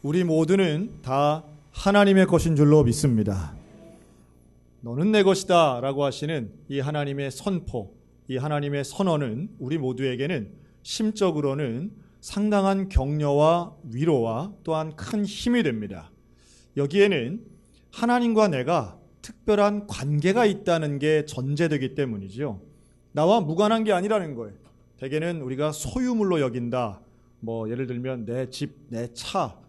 우리 모두는 다 하나님의 것인 줄로 믿습니다. 너는 내 것이다 라고 하시는 이 하나님의 선포, 이 하나님의 선언은 우리 모두에게는 심적으로는 상당한 격려와 위로와 또한 큰 힘이 됩니다. 여기에는 하나님과 내가 특별한 관계가 있다는 게 전제되기 때문이죠. 나와 무관한 게 아니라는 거예요. 대개는 우리가 소유물로 여긴다. 예를 들면 내 집, 내 차,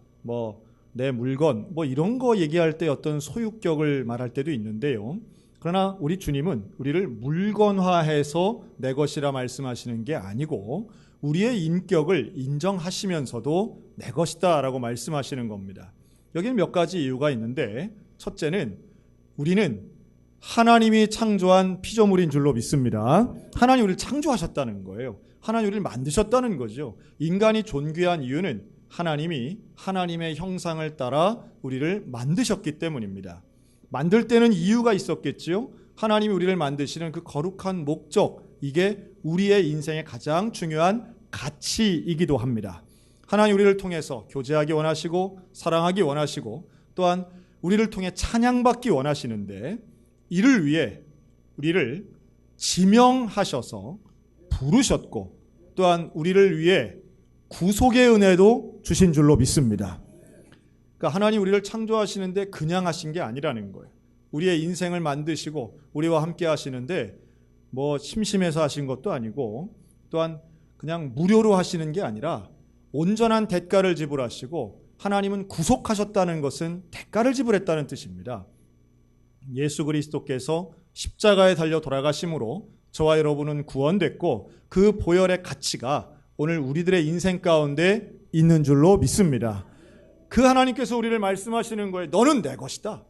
내 물건, 이런 거 얘기할 때 어떤 소유격을 말할 때도 있는데요. 그러나 우리 주님은 우리를 물건화해서 내 것이라 말씀하시는 게 아니고 우리의 인격을 인정하시면서도 내 것이다 라고 말씀하시는 겁니다. 여기는 몇 가지 이유가 있는데, 첫째는 우리는 하나님이 창조한 피조물인 줄로 믿습니다. 하나님 우리를 창조하셨다는 거예요. 하나님 우리를 만드셨다는 거죠. 인간이 존귀한 이유는 하나님이 하나님의 형상을 따라 우리를 만드셨기 때문입니다. 만들 때는 이유가 있었겠지요. 하나님이 우리를 만드시는 그 거룩한 목적, 이게 우리의 인생의 가장 중요한 가치이기도 합니다. 하나님 우리를 통해서 교제하기 원하시고 사랑하기 원하시고 또한 우리를 통해 찬양받기 원하시는데, 이를 위해 우리를 지명하셔서 부르셨고 또한 우리를 위해 구속의 은혜도 주신 줄로 믿습니다. 그러니까 하나님 우리를 창조하시는데 그냥 하신 게 아니라는 거예요. 우리의 인생을 만드시고 우리와 함께 하시는데 심심해서 하신 것도 아니고 또한 그냥 무료로 하시는 게 아니라 온전한 대가를 지불하시고, 하나님은 구속하셨다는 것은 대가를 지불했다는 뜻입니다. 예수 그리스도께서 십자가에 달려 돌아가심으로 저와 여러분은 구원됐고 그 보혈의 가치가 오늘 우리들의 인생 가운데 있는 줄로 믿습니다. 그 하나님께서 우리를 말씀하시는 거예요. 너는 내 것이다.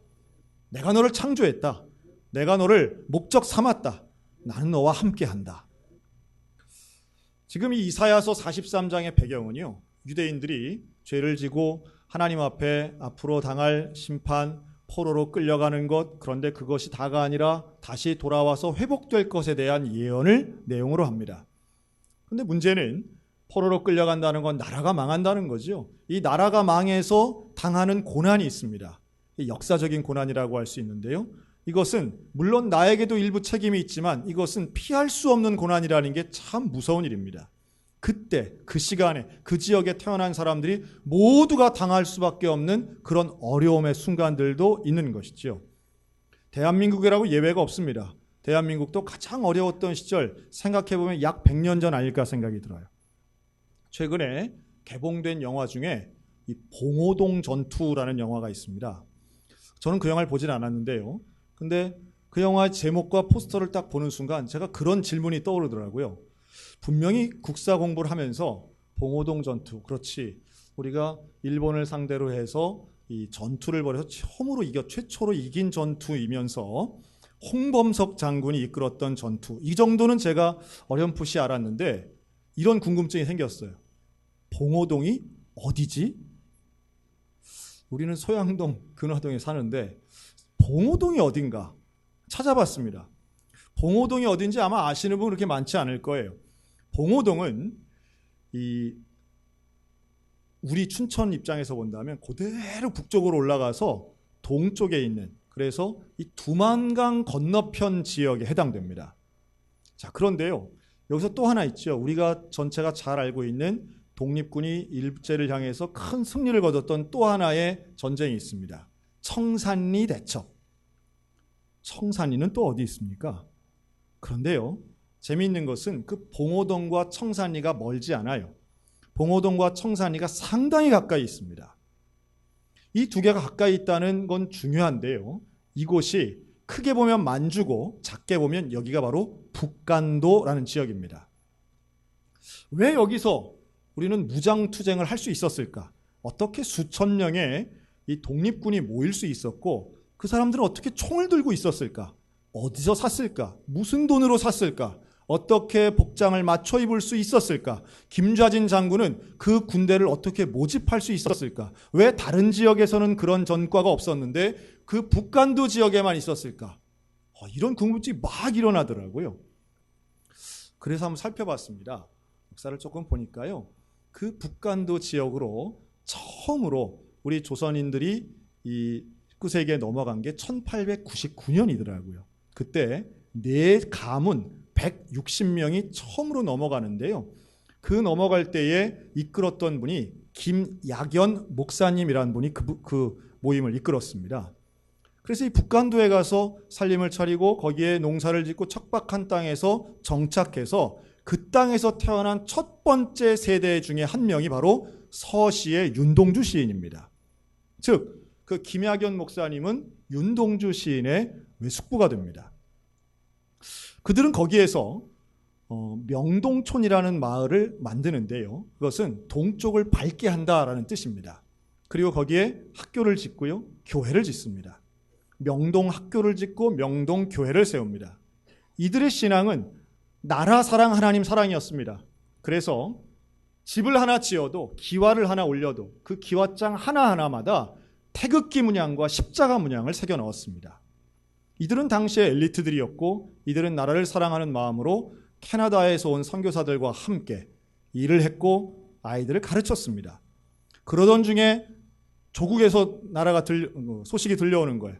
내가 너를 창조했다. 내가 너를 목적 삼았다. 나는 너와 함께한다. 지금 이 이사야서 43장의 배경은요, 유대인들이 죄를 지고 하나님 앞에 앞으로 당할 심판, 포로로 끌려가는 것, 그런데 그것이 다가 아니라 다시 돌아와서 회복될 것에 대한 예언을 내용으로 합니다. 그런데 문제는 포로로 끌려간다는 건 나라가 망한다는 거죠. 이 나라가 망해서 당하는 고난이 있습니다. 역사적인 고난이라고 할 수 있는데요. 이것은 물론 나에게도 일부 책임이 있지만 이것은 피할 수 없는 고난이라는 게 참 무서운 일입니다. 그때 그 시간에 그 지역에 태어난 사람들이 모두가 당할 수밖에 없는 그런 어려움의 순간들도 있는 것이죠. 대한민국이라고 예외가 없습니다. 대한민국도 가장 어려웠던 시절 생각해보면 약 100년 전 아닐까 생각이 들어요. 최근에 개봉된 영화 중에 이 봉오동 전투라는 영화가 있습니다. 저는 그 영화를 보진 않았는데요. 근데 그 영화의 제목과 포스터를 딱 보는 순간 제가 그런 질문이 떠오르더라고요. 분명히 국사 공부를 하면서 봉오동 전투, 그렇지, 우리가 일본을 상대로 해서 이 전투를 벌여서 최초로 이긴 전투이면서 홍범석 장군이 이끌었던 전투, 이 정도는 제가 어렴풋이 알았는데 이런 궁금증이 생겼어요. 봉오동이 어디지? 우리는 소양동, 근화동에 사는데 봉오동이 어딘가 찾아봤습니다. 봉오동이 어딘지 아마 아시는 분 그렇게 많지 않을 거예요. 봉오동은 우리 춘천 입장에서 본다면 그대로 북쪽으로 올라가서 동쪽에 있는, 그래서 이 두만강 건너편 지역에 해당됩니다. 자, 그런데요, 여기서 또 하나 있죠. 우리가 전체가 잘 알고 있는 독립군이 일제를 향해서 큰 승리를 거뒀던 또 하나의 전쟁이 있습니다. 청산리 대첩. 청산리는 또 어디 있습니까? 그런데요, 재미있는 것은 그 봉오동과 청산리가 멀지 않아요. 봉오동과 청산리가 상당히 가까이 있습니다. 이 두 개가 가까이 있다는 건 중요한데요, 이곳이 크게 보면 만주고 작게 보면 여기가 바로 북간도라는 지역입니다. 왜 여기서 우리는 무장투쟁을 할 수 있었을까? 어떻게 수천 명의 이 독립군이 모일 수 있었고 그 사람들은 어떻게 총을 들고 있었을까? 어디서 샀을까? 무슨 돈으로 샀을까? 어떻게 복장을 맞춰 입을 수 있었을까? 김좌진 장군은 그 군대를 어떻게 모집할 수 있었을까? 왜 다른 지역에서는 그런 전과가 없었는데 그 북간도 지역에만 있었을까? 이런 궁금증이 막 일어나더라고요. 그래서 한번 살펴봤습니다. 역사를 조금 보니까요, 그 북간도 지역으로 처음으로 우리 조선인들이 이 19세기에 넘어간 게 1899년이더라고요. 그때 네 가문 160명이 처음으로 넘어가는데요. 그 넘어갈 때에 이끌었던 분이 김약연 목사님이라는 분이 그 모임을 이끌었습니다. 그래서 이 북간도에 가서 살림을 차리고 거기에 농사를 짓고 척박한 땅에서 정착해서 그 땅에서 태어난 첫 번째 세대 중에 한 명이 바로 서시의 윤동주 시인입니다. 즉, 그 김약연 목사님은 윤동주 시인의 외숙부가 됩니다. 그들은 거기에서 명동촌이라는 마을을 만드는데요. 그것은 동쪽을 밝게 한다라는 뜻입니다. 그리고 거기에 학교를 짓고요. 교회를 짓습니다. 명동 학교를 짓고 명동 교회를 세웁니다. 이들의 신앙은 나라 사랑, 하나님 사랑이었습니다. 그래서 집을 하나 지어도, 기와를 하나 올려도 그 기와장 하나하나마다 태극기 문양과 십자가 문양을 새겨 넣었습니다. 이들은 당시의 엘리트들이었고 이들은 나라를 사랑하는 마음으로 캐나다에서 온 선교사들과 함께 일을 했고 아이들을 가르쳤습니다. 그러던 중에 조국에서 소식이 들려오는 거예요.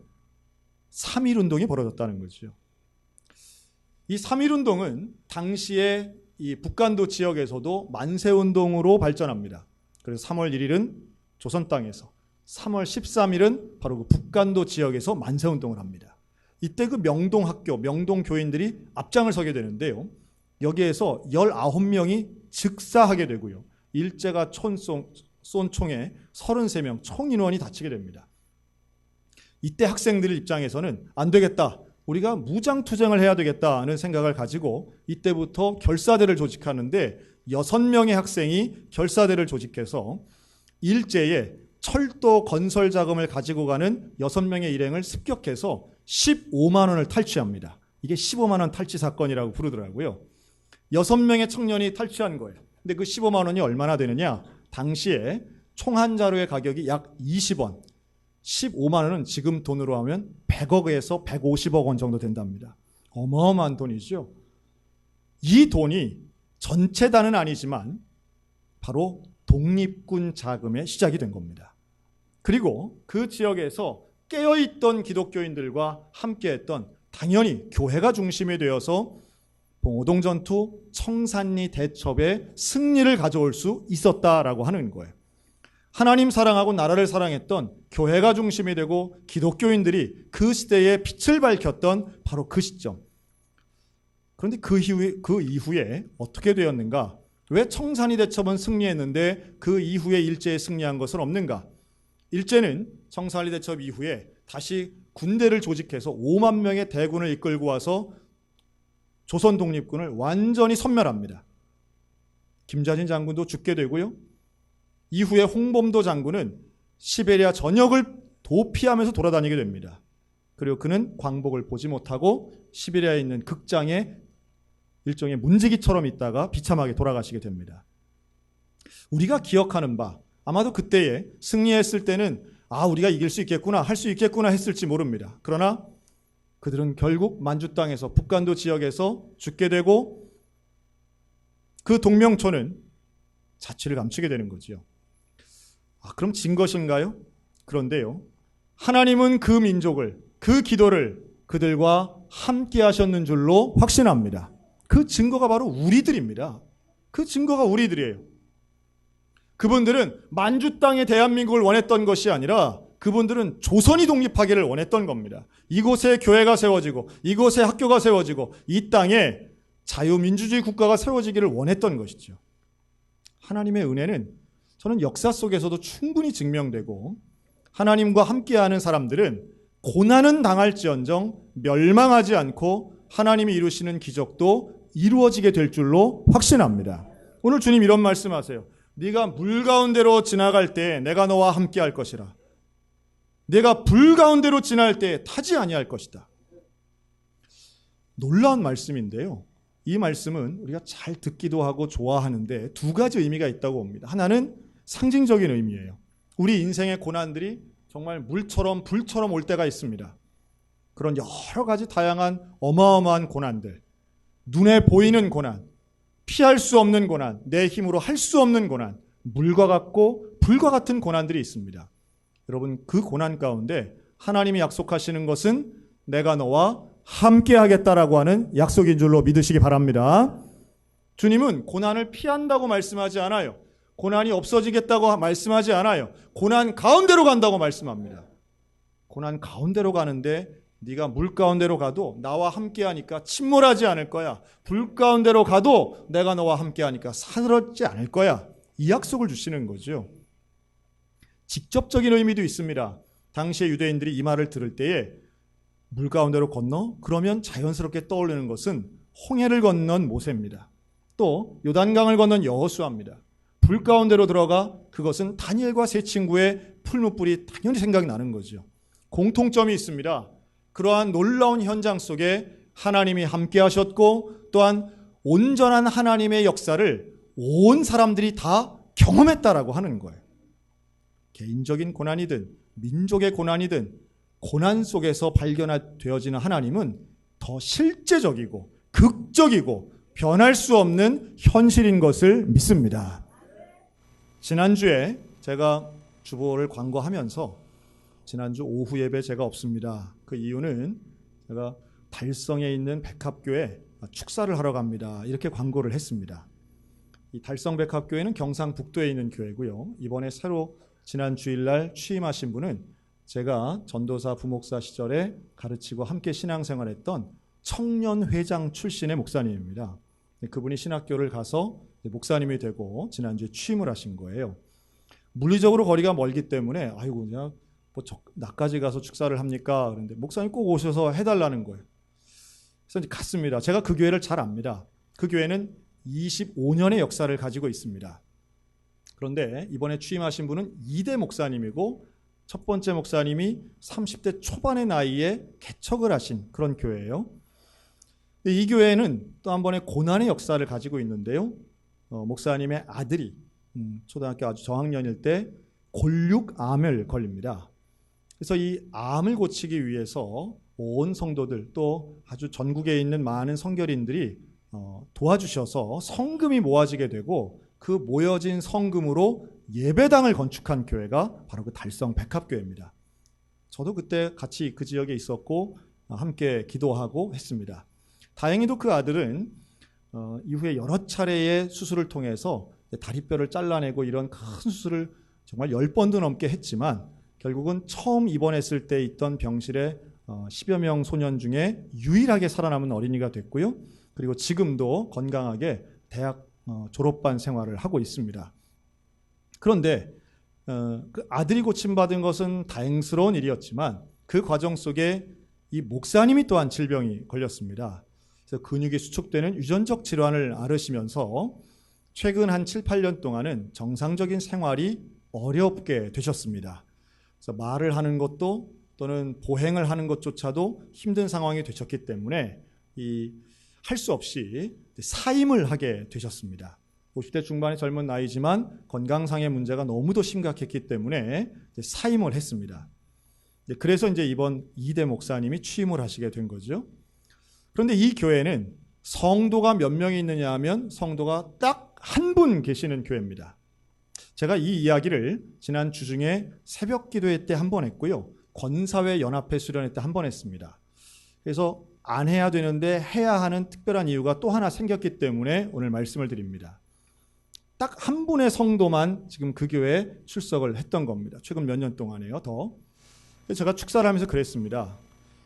3.1운동이 벌어졌다는 거죠. 이 3.1운동은 당시에 이 북간도 지역에서도 만세운동으로 발전합니다. 그래서 3월 1일은 조선 땅에서, 3월 13일은 바로 그 북간도 지역에서 만세운동을 합니다. 이때 그 명동학교, 명동교인들이 앞장을 서게 되는데요. 여기에서 19명이 즉사하게 되고요. 일제가 쏜 총에 33명, 총 인원이 다치게 됩니다. 이때 학생들 입장에서는 안 되겠다. 우리가 무장투쟁을 해야 되겠다는 생각을 가지고 이때부터 결사대를 조직하는데 6명의 학생이 결사대를 조직해서 일제에 철도 건설 자금을 가지고 가는 6명의 일행을 습격해서 15만 원을 탈취합니다. 이게 15만 원 탈취 사건이라고 부르더라고요. 6명의 청년이 탈취한 거예요. 근데 그 15만 원이 얼마나 되느냐? 당시에 총 한 자루의 가격이 약 20원. 15만 원은 지금 돈으로 하면 100억에서 150억 원 정도 된답니다. 어마어마한 돈이죠. 이 돈이 전체단은 아니지만 바로 독립군 자금의 시작이 된 겁니다. 그리고 그 지역에서 깨어있던 기독교인들과 함께했던 당연히 교회가 중심이 되어서 봉오동 전투, 청산리 대첩의 승리를 가져올 수 있었다라고 하는 거예요. 하나님 사랑하고 나라를 사랑했던 교회가 중심이 되고 기독교인들이 그 시대에 빛을 밝혔던 바로 그 시점. 그런데 그 이후에 어떻게 되었는가? 왜 청산리 대첩은 승리했는데 그 이후에 일제에 승리한 것은 없는가? 일제는 청산리 대첩 이후에 다시 군대를 조직해서 5만 명의 대군을 이끌고 와서 조선 독립군을 완전히 섬멸합니다. 김자진 장군도 죽게 되고요. 이후에 홍범도 장군은 시베리아 전역을 도피하면서 돌아다니게 됩니다. 그리고 그는 광복을 보지 못하고 시베리아에 있는 극장에 일종의 문지기처럼 있다가 비참하게 돌아가시게 됩니다. 우리가 기억하는 바, 아마도 그때에 승리했을 때는 우리가 이길 수 있겠구나, 할 수 있겠구나 했을지 모릅니다. 그러나 그들은 결국 만주 땅에서 북간도 지역에서 죽게 되고 그 동명초는 자취를 감추게 되는 거지요. 그럼 진 것인가요? 그런데요. 하나님은 그 민족을, 그 기도를 그들과 함께 하셨는 줄로 확신합니다. 그 증거가 바로 우리들입니다. 그 증거가 우리들이에요. 그분들은 만주 땅의 대한민국을 원했던 것이 아니라 그분들은 조선이 독립하기를 원했던 겁니다. 이곳에 교회가 세워지고 이곳에 학교가 세워지고 이 땅에 자유민주주의 국가가 세워지기를 원했던 것이죠. 하나님의 은혜는 저는 역사 속에서도 충분히 증명되고 하나님과 함께하는 사람들은 고난은 당할지언정 멸망하지 않고 하나님이 이루시는 기적도 이루어지게 될 줄로 확신합니다. 오늘 주님 이런 말씀하세요. 네가 물 가운데로 지나갈 때 내가 너와 함께할 것이라. 내가 불 가운데로 지날 때 타지 아니할 것이다. 놀라운 말씀인데요. 이 말씀은 우리가 잘 듣기도 하고 좋아하는데 두 가지 의미가 있다고 봅니다. 하나는 상징적인 의미예요. 우리 인생의 고난들이 정말 물처럼 불처럼 올 때가 있습니다. 그런 여러 가지 다양한 어마어마한 고난들, 눈에 보이는 고난, 피할 수 없는 고난, 내 힘으로 할 수 없는 고난, 물과 같고 불과 같은 고난들이 있습니다. 여러분, 그 고난 가운데 하나님이 약속하시는 것은 내가 너와 함께 하겠다라고 하는 약속인 줄로 믿으시기 바랍니다. 주님은 고난을 피한다고 말씀하지 않아요. 고난이 없어지겠다고 말씀하지 않아요. 고난 가운데로 간다고 말씀합니다. 고난 가운데로 가는데 네가 물 가운데로 가도 나와 함께 하니까 침몰하지 않을 거야. 불 가운데로 가도 내가 너와 함께 하니까 사르지 않을 거야. 이 약속을 주시는 거죠. 직접적인 의미도 있습니다. 당시의 유대인들이 이 말을 들을 때에 물 가운데로 건너? 그러면 자연스럽게 떠오르는 것은 홍해를 건넌 모세입니다. 또 요단강을 건넌 여호수아입니다. 불 가운데로 들어가? 그것은 다니엘과 세 친구의 풀무불이 당연히 생각이 나는 거죠. 공통점이 있습니다. 그러한 놀라운 현장 속에 하나님이 함께 하셨고 또한 온전한 하나님의 역사를 온 사람들이 다 경험했다라고 하는 거예요. 개인적인 고난이든 민족의 고난이든 고난 속에서 발견되어지는 하나님은 더 실제적이고 극적이고 변할 수 없는 현실인 것을 믿습니다. 지난주에 제가 주보를 광고하면서 지난주 오후 예배 제가 없습니다. 그 이유는 제가 달성에 있는 백합교회 축사를 하러 갑니다. 이렇게 광고를 했습니다. 이 달성백합교회는 경상북도에 있는 교회고요. 이번에 새로 지난 주일날 취임하신 분은 제가 전도사 부목사 시절에 가르치고 함께 신앙생활했던 청년회장 출신의 목사님입니다. 그분이 신학교를 가서 목사님이 되고 지난주에 취임을 하신 거예요. 물리적으로 거리가 멀기 때문에 아이고 그냥 나까지 가서 축사를 합니까? 그런데 목사님 꼭 오셔서 해달라는 거예요. 그래서 이제 갔습니다. 제가 그 교회를 잘 압니다. 그 교회는 25년의 역사를 가지고 있습니다. 그런데 이번에 취임하신 분은 2대 목사님이고 첫 번째 목사님이 30대 초반의 나이에 개척을 하신 그런 교회예요. 이 교회는 또 한 번의 고난의 역사를 가지고 있는데요. 목사님의 아들이 초등학교 아주 저학년일 때 골육암을 걸립니다. 그래서 이 암을 고치기 위해서 온 성도들 또 아주 전국에 있는 많은 성결인들이 도와주셔서 성금이 모아지게 되고 그 모여진 성금으로 예배당을 건축한 교회가 바로 그 달성 백합교회입니다. 저도 그때 같이 그 지역에 있었고 함께 기도하고 했습니다. 다행히도 그 아들은 이후에 여러 차례의 수술을 통해서 다리뼈를 잘라내고 이런 큰 수술을 정말 10번도 넘게 했지만 결국은 처음 입원했을 때 있던 병실에 10여 명 소년 중에 유일하게 살아남은 어린이가 됐고요. 그리고 지금도 건강하게 대학 졸업반 생활을 하고 있습니다. 그런데 그 아들이 고침받은 것은 다행스러운 일이었지만 그 과정 속에 이 목사님이 또한 질병이 걸렸습니다. 그래서 근육이 수축되는 유전적 질환을 앓으시면서 최근 한 7, 8년 동안은 정상적인 생활이 어렵게 되셨습니다. 그래서 말을 하는 것도 또는 보행을 하는 것조차도 힘든 상황이 되셨기 때문에 할 수 없이 사임을 하게 되셨습니다. 50대 중반의 젊은 나이지만 건강상의 문제가 너무도 심각했기 때문에 사임을 했습니다. 그래서 이제 이번 2대 목사님이 취임을 하시게 된 거죠. 그런데 이 교회는 성도가 몇 명이 있느냐 하면 성도가 딱 한 분 계시는 교회입니다. 제가 이 이야기를 지난 주중에 새벽 기도회 때 한 번 했고요. 권사회 연합회 수련회 때 한 번 했습니다. 그래서 안 해야 되는데 해야 하는 특별한 이유가 또 하나 생겼기 때문에 오늘 말씀을 드립니다. 딱 한 분의 성도만 지금 그 교회에 출석을 했던 겁니다. 최근 몇 년 동안에요. 더. 제가 축사를 하면서 그랬습니다.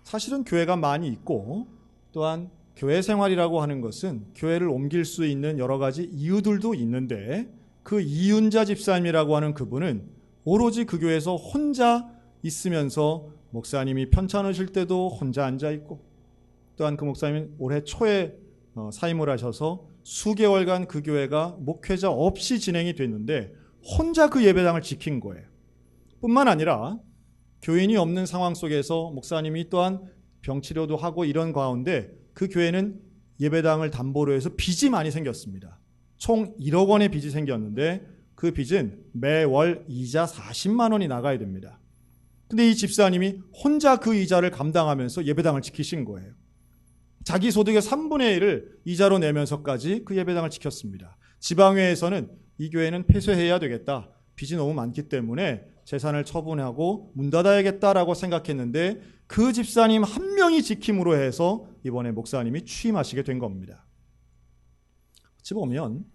사실은 교회가 많이 있고 또한 교회 생활이라고 하는 것은 교회를 옮길 수 있는 여러 가지 이유들도 있는데 그 이윤자 집사님이라고 하는 그분은 오로지 그 교회에서 혼자 있으면서 목사님이 편찮으실 때도 혼자 앉아있고 또한 그 목사님은 올해 초에 사임을 하셔서 수개월간 그 교회가 목회자 없이 진행이 됐는데 혼자 그 예배당을 지킨 거예요. 뿐만 아니라 교인이 없는 상황 속에서 목사님이 또한 병치료도 하고 이런 가운데 그 교회는 예배당을 담보로 해서 빚이 많이 생겼습니다. 총 1억 원의 빚이 생겼는데 그 빚은 매월 이자 40만 원이 나가야 됩니다. 근데 이 집사님이 혼자 그 이자를 감당하면서 예배당을 지키신 거예요. 자기 소득의 3분의 1을 이자로 내면서까지 그 예배당을 지켰습니다. 지방회에서는 이 교회는 폐쇄해야 되겠다. 빚이 너무 많기 때문에 재산을 처분하고 문 닫아야겠다라고 생각했는데 그 집사님 한 명이 지킴으로 해서 이번에 목사님이 취임하시게 된 겁니다. 어찌 보면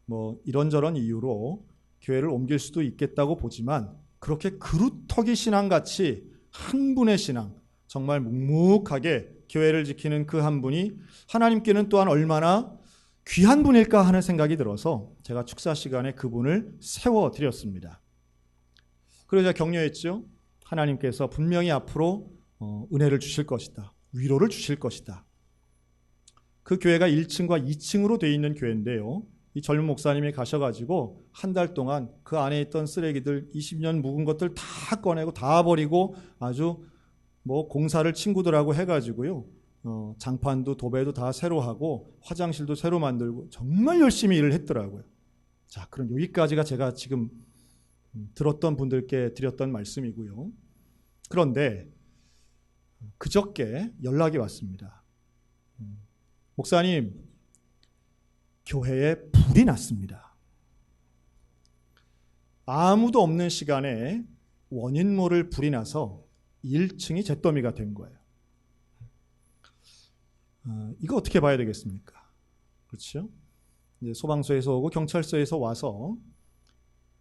뭐 이런저런 이유로 교회를 옮길 수도 있겠다고 보지만 그렇게 그루터기 신앙같이 한 분의 신앙, 정말 묵묵하게 교회를 지키는 그 한 분이 하나님께는 또한 얼마나 귀한 분일까 하는 생각이 들어서 제가 축사 시간에 그분을 세워드렸습니다. 그래서 제가 격려했죠. 하나님께서 분명히 앞으로 은혜를 주실 것이다. 위로를 주실 것이다. 그 교회가 1층과 2층으로 되어 있는 교회인데요. 이 젊은 목사님이 가셔가지고 한 달 동안 그 안에 있던 쓰레기들 20년 묵은 것들 다 꺼내고 다 버리고 아주 뭐 공사를 친구들하고 해가지고요. 장판도 도배도 다 새로 하고 화장실도 새로 만들고 정말 열심히 일을 했더라고요. 자, 그럼 여기까지가 제가 지금 들었던 분들께 드렸던 말씀이고요. 그런데 그저께 연락이 왔습니다. 목사님, 교회에 불이 났습니다. 아무도 없는 시간에 원인 모를 불이 나서 1층이 잿더미가 된 거예요. 이거 어떻게 봐야 되겠습니까? 그렇죠? 이제 소방서에서 오고 경찰서에서 와서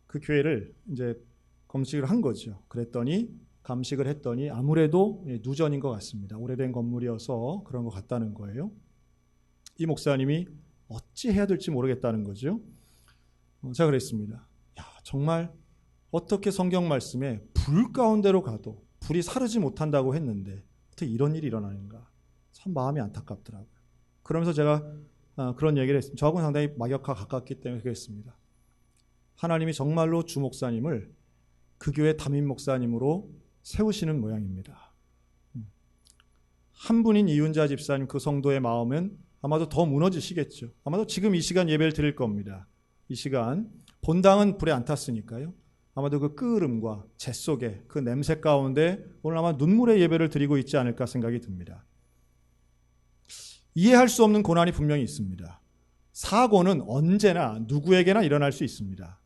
그 교회를 이제 검식을 한 거죠. 그랬더니 감식을 했더니 아무래도 누전인 것 같습니다. 오래된 건물이어서 그런 것 같다는 거예요. 이 목사님이 어찌 해야 될지 모르겠다는 거죠. 제가 그랬습니다. 야, 정말 어떻게 성경 말씀에 불 가운데로 가도 불이 사르지 못한다고 했는데 어떻게 이런 일이 일어나는가. 참 마음이 안타깝더라고요. 그러면서 제가 그런 얘기를 했습니다. 저하고는 상당히 막역과 가깝기 때문에 그랬습니다. 하나님이 정말로 주 목사님을 그 교회 담임 목사님으로 세우시는 모양입니다. 한 분인 이윤자 집사님 그 성도의 마음은 아마도 더 무너지시겠죠. 아마도 지금 이 시간 예배를 드릴 겁니다. 이 시간 본당은 불에 안 탔으니까요. 아마도 그 끄름과 재 속에 그 냄새 가운데 오늘 아마 눈물의 예배를 드리고 있지 않을까 생각이 듭니다. 이해할 수 없는 고난이 분명히 있습니다. 사고는 언제나 누구에게나 일어날 수 있습니다.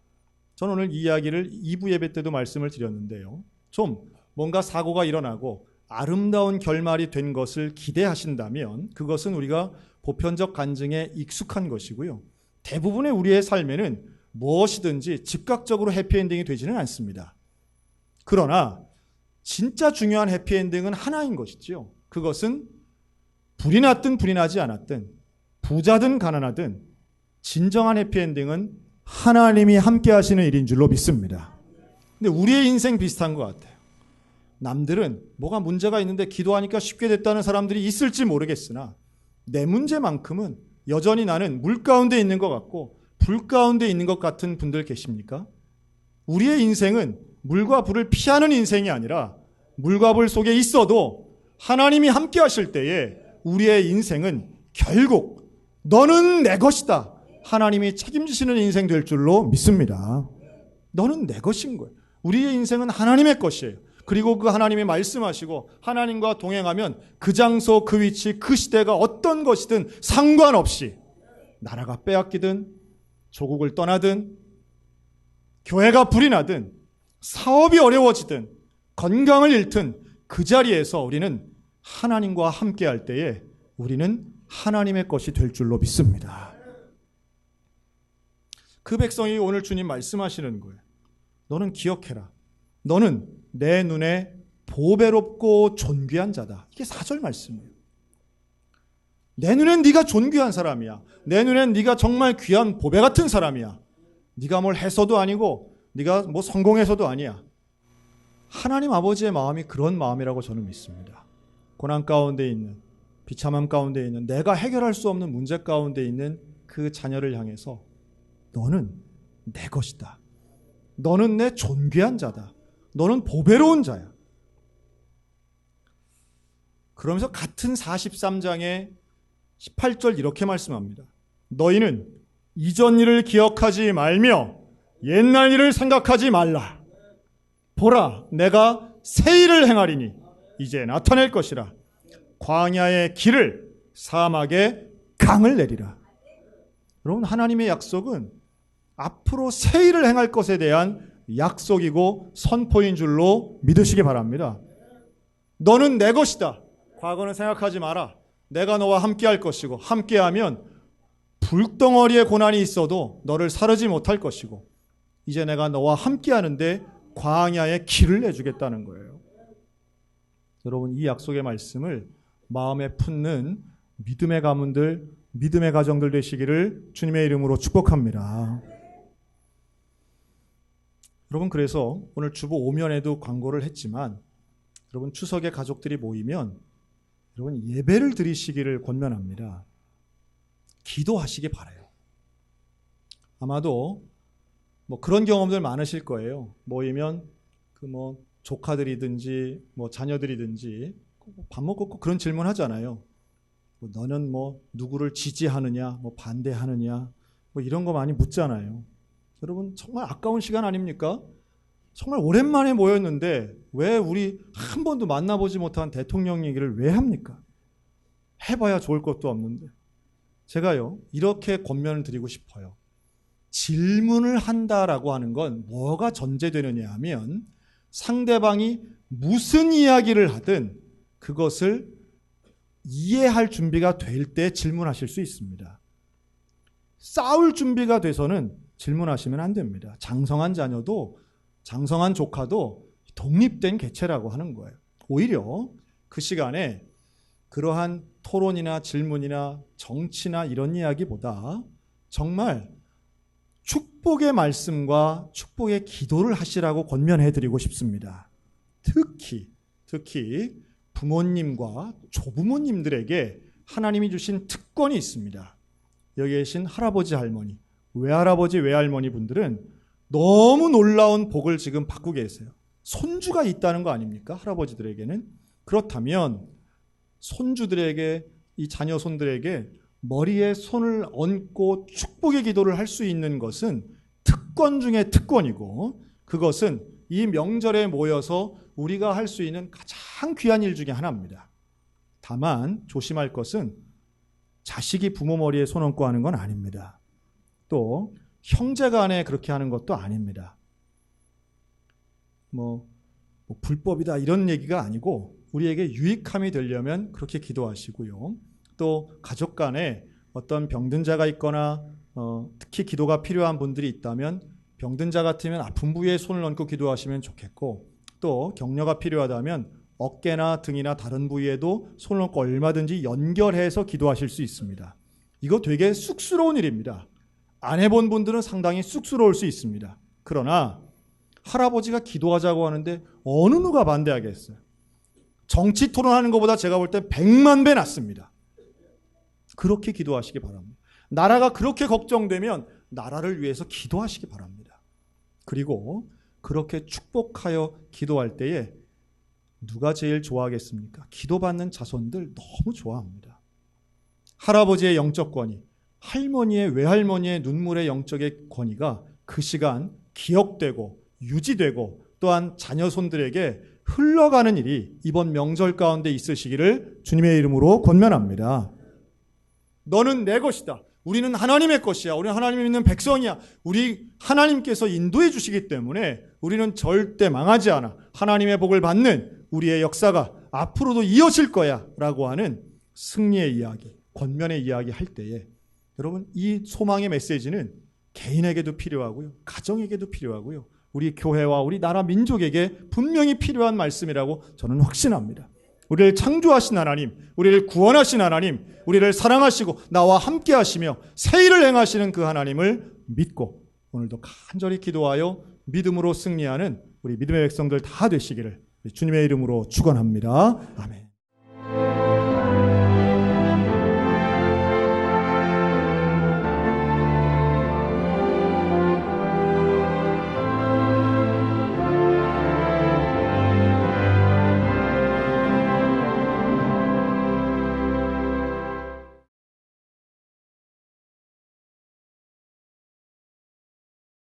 저는 오늘 이 이야기를 2부 예배 때도 말씀을 드렸는데요. 좀 뭔가 사고가 일어나고 아름다운 결말이 된 것을 기대하신다면 그것은 우리가 보편적 간증에 익숙한 것이고요. 대부분의 우리의 삶에는 무엇이든지 즉각적으로 해피엔딩이 되지는 않습니다. 그러나 진짜 중요한 해피엔딩은 하나인 것이죠. 그것은 불이 났든 불이 나지 않았든 부자든 가난하든 진정한 해피엔딩은 하나님이 함께 하시는 일인 줄로 믿습니다. 근데 우리의 인생 비슷한 것 같아요. 남들은 뭐가 문제가 있는데 기도하니까 쉽게 됐다는 사람들이 있을지 모르겠으나 내 문제만큼은 여전히 나는 물 가운데 있는 것 같고 불 가운데 있는 것 같은 분들 계십니까? 우리의 인생은 물과 불을 피하는 인생이 아니라 물과 불 속에 있어도 하나님이 함께 하실 때에 우리의 인생은 결국 너는 내 것이다. 하나님이 책임지시는 인생 될 줄로 믿습니다. 너는 내 것인 거예요. 우리의 인생은 하나님의 것이에요. 그리고 그 하나님이 말씀하시고 하나님과 동행하면 그 장소, 그 위치, 그 시대가 어떤 것이든 상관없이 나라가 빼앗기든 조국을 떠나든 교회가 불이 나든 사업이 어려워지든 건강을 잃든 그 자리에서 우리는 하나님과 함께 할 때에 우리는 하나님의 것이 될 줄로 믿습니다. 그 백성이 오늘 주님 말씀하시는 거예요. 너는 기억해라. 너는 내 눈에 보배롭고 존귀한 자다. 이게 4절 말씀이에요. 내 눈엔 네가 존귀한 사람이야. 내 눈엔 네가 정말 귀한 보배 같은 사람이야. 네가 뭘 해서도 아니고 네가 뭐 성공해서도 아니야. 하나님 아버지의 마음이 그런 마음이라고 저는 믿습니다. 고난 가운데 있는, 비참함 가운데 있는, 내가 해결할 수 없는 문제 가운데 있는 그 자녀를 향해서 너는 내 것이다. 너는 내 존귀한 자다. 너는 보배로운 자야. 그러면서 같은 43장의 18절 이렇게 말씀합니다. 너희는 이전 일을 기억하지 말며 옛날 일을 생각하지 말라. 보라, 내가 새 일을 행하리니 이제 나타낼 것이라. 광야의 길을 사막에 강을 내리라. 여러분, 하나님의 약속은 앞으로 새 일을 행할 것에 대한 약속이고 선포인 줄로 믿으시기 바랍니다. 너는 내 것이다. 과거는 생각하지 마라. 내가 너와 함께할 것이고 함께하면 불덩어리의 고난이 있어도 너를 사르지 못할 것이고 이제 내가 너와 함께하는데 광야의 길을 내주겠다는 거예요. 여러분, 이 약속의 말씀을 마음에 품는 믿음의 가문들, 믿음의 가정들 되시기를 주님의 이름으로 축복합니다. 여러분, 그래서 오늘 주보 오면에도 광고를 했지만 여러분, 추석에 가족들이 모이면 여러분 예배를 드리시기를 권면합니다. 기도하시기 바라요. 아마도 그런 경험들 많으실 거예요. 모이면 조카들이든지 자녀들이든지 밥 먹고 꼭 그런 질문 하잖아요. 너는 누구를 지지하느냐, 반대하느냐, 이런 거 많이 묻잖아요. 여러분, 정말 아까운 시간 아닙니까? 정말 오랜만에 모였는데 왜 우리 한 번도 만나보지 못한 대통령 얘기를 왜 합니까? 해봐야 좋을 것도 없는데. 제가요, 이렇게 권면을 드리고 싶어요. 질문을 한다라고 하는 건 뭐가 전제되느냐 하면 상대방이 무슨 이야기를 하든 그것을 이해할 준비가 될 때 질문하실 수 있습니다. 싸울 준비가 돼서는 질문하시면 안 됩니다. 장성한 자녀도, 장성한 조카도 독립된 개체라고 하는 거예요. 오히려 그 시간에 그러한 토론이나 질문이나 정치나 이런 이야기보다 정말 축복의 말씀과 축복의 기도를 하시라고 권면해드리고 싶습니다. 특히 부모님과 조부모님들에게 하나님이 주신 특권이 있습니다. 여기 계신 할아버지, 할머니, 외할아버지, 외할머니 분들은 너무 놀라운 복을 지금 받고 계세요. 손주가 있다는 거 아닙니까? 할아버지들에게는. 그렇다면 손주들에게, 이 자녀 손들에게 머리에 손을 얹고 축복의 기도를 할 수 있는 것은 특권 중에 특권이고, 그것은 이 명절에 모여서 우리가 할 수 있는 가장 귀한 일 중에 하나입니다. 다만 조심할 것은 자식이 부모 머리에 손 얹고 하는 건 아닙니다. 또 형제 간에 그렇게 하는 것도 아닙니다. 불법이다 이런 얘기가 아니고 우리에게 유익함이 되려면 그렇게 기도하시고요. 또 가족 간에 어떤 병든 자가 있거나 특히 기도가 필요한 분들이 있다면 병든 자 같으면 아픈 부위에 손을 얹고 기도하시면 좋겠고, 또 격려가 필요하다면 어깨나 등이나 다른 부위에도 손을 얹고 얼마든지 연결해서 기도하실 수 있습니다. 이거 되게 쑥스러운 일입니다. 안 해본 분들은 상당히 쑥스러울 수 있습니다. 그러나 할아버지가 기도하자고 하는데 어느 누가 반대하겠어요? 정치 토론하는 것보다 제가 볼 때 100만 배 낫습니다. 그렇게 기도하시기 바랍니다. 나라가 그렇게 걱정되면 나라를 위해서 기도하시기 바랍니다. 그리고 그렇게 축복하여 기도할 때에 누가 제일 좋아하겠습니까? 기도받는 자손들 너무 좋아합니다. 할아버지의 영적 권위, 할머니의, 외할머니의 눈물의 영적의 권위가 그 시간 기억되고 유지되고 또한 자녀손들에게 흘러가는 일이 이번 명절 가운데 있으시기를 주님의 이름으로 권면합니다. 너는 내 것이다. 우리는 하나님의 것이야. 우리는 하나님을 믿는 백성이야. 우리 하나님께서 인도해 주시기 때문에 우리는 절대 망하지 않아. 하나님의 복을 받는 우리의 역사가 앞으로도 이어질 거야 라고 하는 승리의 이야기, 권면의 이야기 할 때에 여러분, 이 소망의 메시지는 개인에게도 필요하고요, 가정에게도 필요하고요, 우리 교회와 우리 나라 민족에게 분명히 필요한 말씀이라고 저는 확신합니다. 우리를 창조하신 하나님, 우리를 구원하신 하나님, 우리를 사랑하시고 나와 함께 하시며 새 일을 행하시는 그 하나님을 믿고 오늘도 간절히 기도하여 믿음으로 승리하는 우리 믿음의 백성들 다 되시기를 주님의 이름으로 축원합니다. 아멘.